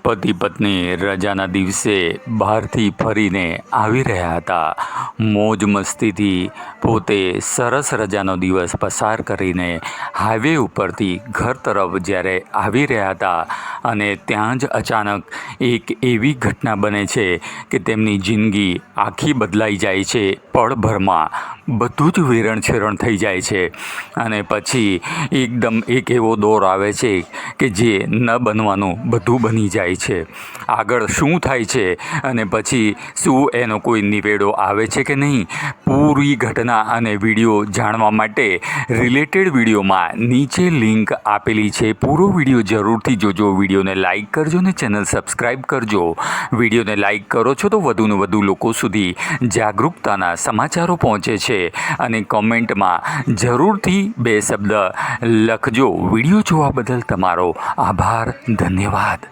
પતિ પત્ની રજાના દિવસે બહારથી ફરીને આવી રહ્યા હતા. મોજ મસ્તીથી પોતે સરસ રજાનો દિવસ પસાર કરીને હાઈવે ઉપરથી ઘર તરફ જ્યારે આવી રહ્યા હતા અને ત્યાં જ અચાનક એક એવી ઘટના બને છે કે તેમની જિંદગી આખી બદલાઈ જાય છે. પળભરમાં બધું જ વેરણ-છેરણ થઈ જાય છે અને પછી એકદમ એક એવો દોર આવે છે કે જે ન બનવાનું બધું બની જાય છે. આગળ શું થાય છે અને પછી શું એનો કોઈ નિવેડો આવે છે કે નહીં, પૂરી ઘટના અને વિડીયો જાણવા માટે રિલેટેડ વિડીયોમાં નીચે લિંક આપેલી છે. પૂરો વિડીયો જરૂરથી જોજો. વિડીયોને લાઇક કરજો ને ચેનલ સબસ્ક્રાઈબ કરજો. વિડીયોને લાઇક કરો છો તો વધુને વધુ લોકો સુધી જાગૃતતાના સમાચારો પહોંચે છે અને કોમેન્ટમાં જરૂરથી 2 શબ્દ લખજો. વિડીયો જોવા બદલ તમારો આભાર. ધન્યવાદ.